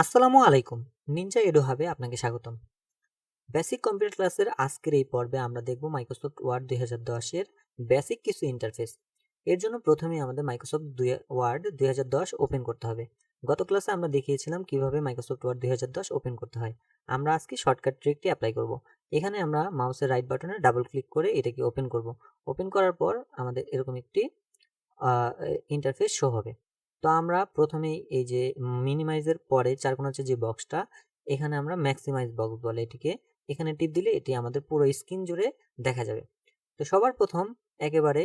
আসসালামু আলাইকুম। Ninja edu হাবে আপনাকে স্বাগতম। বেসিক কম্পিউটার ক্লাসের আজকের এই পর্বে আমরা দেখব মাইক্রোসফট ওয়ার্ড 2010 এর বেসিক কিছু ইন্টারফেস। এর জন্য প্রথমেই আমাদের মাইক্রোসফট ওয়ার্ড 2010 ওপেন করতে হবে। গত ক্লাসে আমরা দেখিয়েছিলাম কিভাবে মাইক্রোসফট ওয়ার্ড 2010 ওপেন করতে হয়। আমরা আজকে শর্টকাট ট্রিকটি অ্যাপ্লাই করব। এখানে আমরা মাউসের রাইট বাটনে ডাবল ক্লিক করে এটাকে ওপেন করব। ওপেন করার পর আমাদের এরকম একটি ইন্টারফেস শো হবে। তো আমরা প্রথমেই এই যে মিনিমাইজের পরে চারকোনার যে বক্সটা, এখানে আমরা ম্যাক্সিমাইজ বক্স বলে এটিকে, এখানে টিপ দিলে এটি আমাদের পুরো স্ক্রিন জুড়ে দেখা যাবে। তো সবার প্রথম একেবারে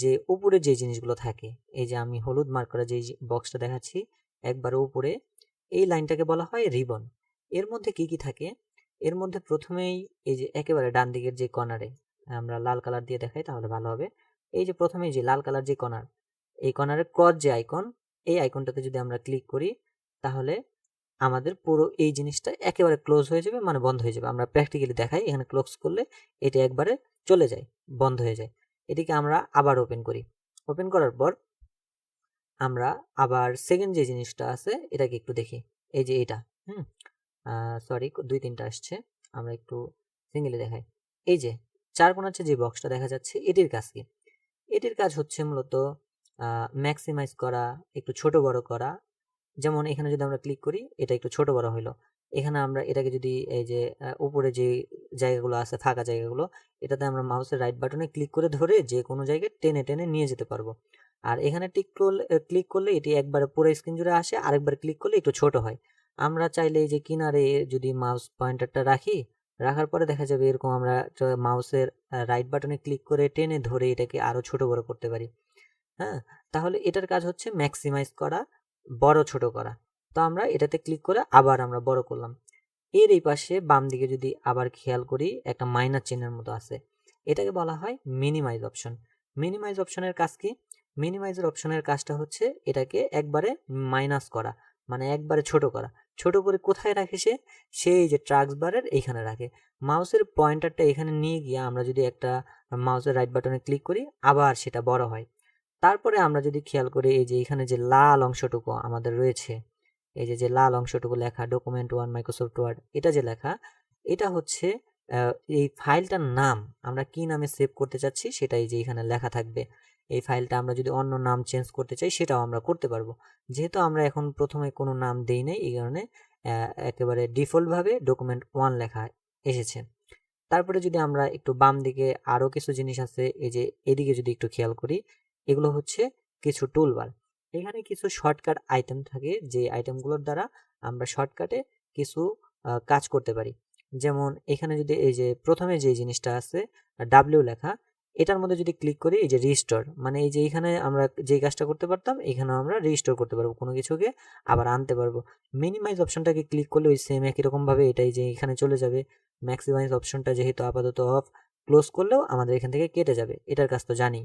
যে উপরে যে জিনিসগুলো থাকে, এই যে আমি হলুদ মার্ক করা যে বক্সটা দেখাচ্ছি একবারে উপরে, এই লাইনটাকে বলা হয় রিবন। এর মধ্যে কি কি থাকে? এর মধ্যে প্রথমেই এই যে একেবারে ডান দিকের যে কর্নারে, আমরা লাল কালার দিয়ে দেখাই তাহলে ভালো হবে। এই যে প্রথমেই যে লাল কালার যে কর্নার, এই কর্নারে ক্রস যে আইকন, এই আইকনটাতে যদি আমরা ক্লিক করি তাহলে আমাদের পুরো এই জিনিসটা একেবারে ক্লোজ হয়ে যাবে, মানে বন্ধ হয়ে যাবে। আমরা প্র্যাকটিক্যালি দেখাই, এখানে ক্লোজ করলে এটি একবারে চলে যায়, বন্ধ হয়ে যায়। এটিকে আমরা আবার ওপেন করি। ওপেন করার পর আমরা আবার সেকেন্ড যে জিনিসটা আছে এটাকে একটু দেখি। এই যে এটা, সরি, দুই তিনটা আসছে, আমরা একটু সিঙ্গেলে দেখাই। এই যে চার কোণার যে বক্সটা দেখা যাচ্ছে, এটির কাজ কি? এটির কাজ হচ্ছে মূলত ম্যাক্সিমাইজ করা, একটু ছোট বড় করা। যেমন এখানে যদি আমরা ক্লিক করি, এটা একটু ছোট বড় হইলো। এখানে আমরা এটাকে যদি এই যে উপরে যে জায়গাগুলো আছে, ফাঁকা জায়গাগুলো, এটাতে আমরা মাউসের রাইট বাটনে ক্লিক করে ধরে যে কোনো জায়গায় টেনে টেনে নিয়ে যেতে পারবো। আর এখানে ক্লিক করলে এটি একবারে পুরো স্ক্রিন জুড়ে আসে, আরেকবার ক্লিক করলে একটু ছোট হয়। আমরা চাইলে এই যে কিনারে যদি মাউস পয়েন্টারটা রাখি, রাখার পরে দেখা যাবে এরকম আমরা মাউসের রাইট বাটনে ক্লিক করে টেনে ধরে এটাকে আরো ছোট বড় করতে পারি। হ্যাঁ, তাহলে এটার কাজ হচ্ছে ম্যাক্সিমাইজ করা, বড় ছোট করা। তো আমরা এটাতে ক্লিক করে আবার আমরা বড় করলাম। এর এই পাশে বাম দিকে যদি আবার খেয়াল করি, একটা মাইনাস চিহ্নের মতো আছে, এটাকে বলা হয় মিনিমাইজ অপশন। মিনিমাইজ অপশনের কাজ কি? মিনিমাইজের অপশনের কাজটা হচ্ছে এটাকে একবারে মাইনাস করা, মানে একবারে ছোট করা। ছোট করে কোথায় রাখে সে? সেই যে ট্রাক্স বারের এইখানে রাখে। মাউসের পয়েন্টারটা এখানে নিয়ে গিয়ে আমরা যদি একটা মাউসের রাইট বাটনে ক্লিক করি, আবার সেটা বড় হয়। তারপরে আমরা যদি খেয়াল করি, এই যে এখানে যে লাল অংশটুকু আমাদের রয়েছে, এই যে লাল অংশটুকু লেখা ডকুমেন্ট ওয়ান মাইক্রোসফট ওয়ার্ড, এটা যে লেখা, এটা হচ্ছে এই ফাইলটার নাম। আমরা কি নামে সেভ করতে চাচ্ছি সেটা এই যে এখানে লেখা থাকবে। এই ফাইলটা আমরা যদি অন্য নাম চেঞ্জ করতে চাই, সেটাও আমরা করতে পারবো। যেহেতু আমরা এখন প্রথমে কোনো নাম দেই নাই, এই কারণে একেবারে ডিফল্ট ভাবে ডকুমেন্ট ওয়ান লেখা এসেছে। তারপরে যদি আমরা একটু বাম দিকে আরো কিছু জিনিস আছে, এই যে এদিকে যদি একটু খেয়াল করি, এগুলো হচ্ছে কিছু টুলবার। এখানে কিছু শর্টকাট আইটেম থাকে, যে আইটেমগুলোর দ্বারা আমরা শর্টকাটে কিছু কাজ করতে পারি। যেমন এখানে যদি এই যে প্রথমে যে জিনিসটা আছে ডাব্লিউ লেখা, এটার মধ্যে যদি ক্লিক করি, এই যে রিস্টোর, মানে এই যে এখানে আমরা যে কাজটা করতে পারতাম, এখানে আমরা রিস্টোর করতে পারবো, কোনো কিছুকে আবার আনতে পারবো। মিনিমাইজ অপশনটাকে ক্লিক করলে ওই সেম একই রকম ভাবে এটাই যে এখানে চলে যাবে। ম্যাক্সিমাইজ অপশনটা যেহেতু আপাতত অফ, ক্লোজ করলেও আমাদের এখান থেকে কেটে যাবে, এটার কাজ তো জানি।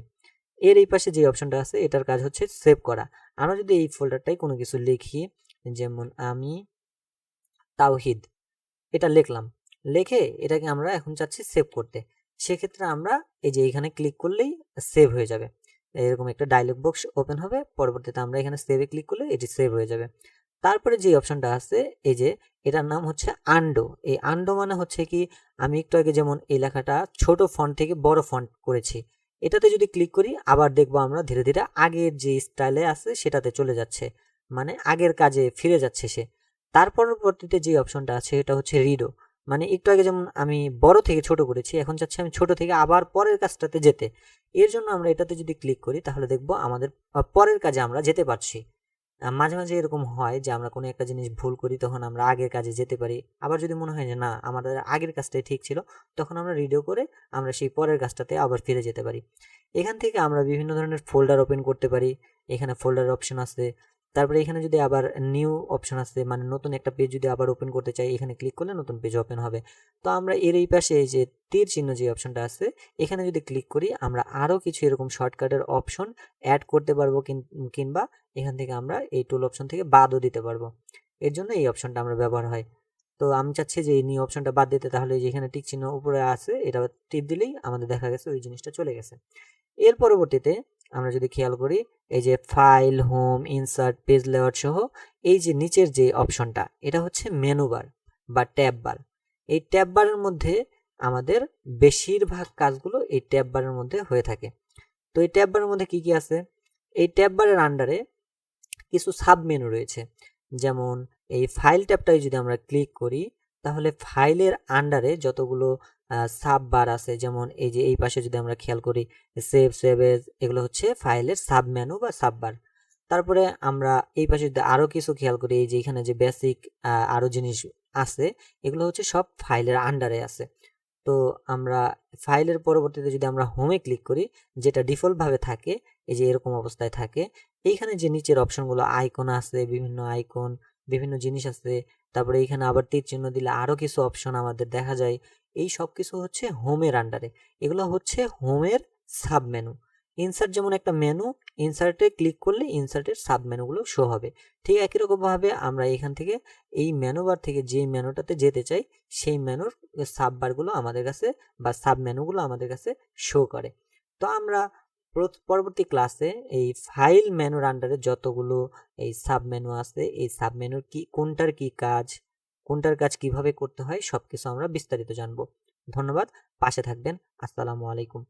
এর এই পাশে যে অপশনটা আছে, এটার কাজ হচ্ছে সেভ করা। আমরা যদি এই ফোল্ডারটাই কোনো কিছু লিখি, যেমন আমি তাওহিদ, এটা লিখলাম, লিখে এটাকে আমরা এখন চাচ্ছি সেভ করতে। সেক্ষেত্রে আমরা এই যে এখানে ক্লিক করলেই সেভ হয়ে যাবে। এরকম একটা ডায়লগ বক্স ওপেন হবে, পরবর্তীতে আমরা এখানে সেভে ক্লিক করলে এটি সেভ হয়ে যাবে। তারপরে যে অপশনটা আছে, এই যে এটার নাম হচ্ছে আন্ডো। এই আন্ডো মানে হচ্ছে কি, আমি একটু আগে যেমন এই লেখাটা ছোট ফন্ট থেকে বড় ফন্ট করেছি, এটাতে যদি ক্লিক করি, আবার দেখবো আমরা ধীরে ধীরে আগের যে স্টাইলে আছে সেটাতে চলে যাচ্ছে, মানে আগের কাজে ফিরে যাচ্ছে সে। তার পরবর্তীতে যে অপশনটা আছে এটা হচ্ছে রিডো, মানে একটু আগে যেমন আমি বড় থেকে ছোট করেছি, এখন চাচ্ছি আমি ছোট থেকে আবার পরের কাজটাতে যেতে। এর জন্য আমরা এটাতে যদি ক্লিক করি, তাহলে দেখবো আমাদের পরের কাজে আমরা যেতে পারছি। মাঝে মাঝে এরকম হয় যে আমরা কোনো একটা জিনিস ভুল করি, তখন আমরা আগের কাজে যেতে পারি। আবার যদি মনে হয় যে না, আমাদের আগের কাজটাই ঠিক ছিল, তখন আমরা রিডিও করে আমরা সেই পরের কাজটাতে আবার ফিরে যেতে পারি। এখান থেকে আমরা বিভিন্ন ধরনের ফোল্ডার ওপেন করতে পারি। এখানে ফোল্ডার অপশন আছে। তারপরে এখানে যদি আবার নিউ অপশন আছে, মানে নতুন একটা পেজ যদি আবার ওপেন করতে চাই, এখানে ক্লিক করলে নতুন পেজ ওপেন হবে। তো আমরা এর এই পাশে এই যে তীর চিহ্ন যে অপশনটা আছে, এখানে যদি ক্লিক করি, আমরা আরো কিছু এরকম শর্টকাটের অপশন অ্যাড করতে পারবো, কিংবা এখান থেকে আমরা এই টুল অপশন থেকে বাদও দিতে পারবো। এর জন্য এই অপশনটা আমরা ব্যবহার হয়। তো আমি চাচ্ছি যে এই নিউ অপশনটা বাদ দিতে, তাহলে যেখানে টিক চিহ্ন উপরে আছে এটা টিপ দিলেই আমাদের দেখা গেছে ওই জিনিসটা চলে গেছে। এর পরবর্তীতে আমরা যদি খেয়াল করি এই যে file, home, insert, page layout সহ এই যে নিচের যে অপশনটা এটা হচ্ছে মেনু বার বা ট্যাব বার। এই ট্যাব বারের মধ্যে আমাদের বেশিরভাগ কাজগুলো এই ট্যাব বারের মধ্যে হয়ে থাকে। তো এই ট্যাব বারের মধ্যে কি কি আছে? এই ট্যাব বারের আন্ডারে কিছু সাব মেনু রয়েছে। যেমন এই ফাইল ট্যাবটায় যদি আমরা ক্লিক করি তাহলে ফাইলের আন্ডারে যতগুলো সাব বার আছে, যেমন এই যে এই পাশে যদি আমরা খেয়াল করি সেভ এজ, এগুলো হচ্ছে ফাইলের সাব মেনু বা সাব বার। তারপরে আমরা এই পাশে যদি আরো কিছু খেয়াল করি, এই যে এখানে যে বেসিক আরো জিনিস আছে এগুলো হচ্ছে সব ফাইলের আন্ডারে আছে। তো আমরা ফাইলের পরবর্তীতে যদি আমরা হোমে ক্লিক করি, যেটা ডিফল্ট ভাবে থাকে, এই যে এরকম অবস্থায় থাকে, এইখানে যে নিচের অপশনগুলো আইকন আছে, বিভিন্ন আইকন, বিভিন্ন জিনিস আছে, তারপরে এইখানে আবার তীর চিহ্ন দিলে আরো কিছু অপশন আমাদের দেখা যায়। এই সব কিছু হচ্ছে হোমের আন্ডারে, এগুলো হচ্ছে হোমের সাব মেনু। ইনসার্ট যেমন একটা মেনু, ইনসার্টে ক্লিক করলে ইনসার্টের সাব মেনুগুলো শো হবে। ঠিক একই রকম ভাবে আমরা এখান থেকে এই মেনু বার থেকে যে মেনুটাতে যেতে চাই সেই মেনুর সাব বারগুলো আমাদের কাছে বা সাব মেনুগুলো আমাদের কাছে শো করে। তো আমরা পরবর্তী ক্লাসে এই ফাইল মেনুর আন্ডারে যতগুলো এই সাব মেনু আছে, এই সাব মেনুর কি কোনটার কাজ কিভাবে করতে হয় সবকিছু আমরা বিস্তারিত জানবো। ধন্যবাদ, পাশে থাকবেন। আসসালামু আলাইকুম।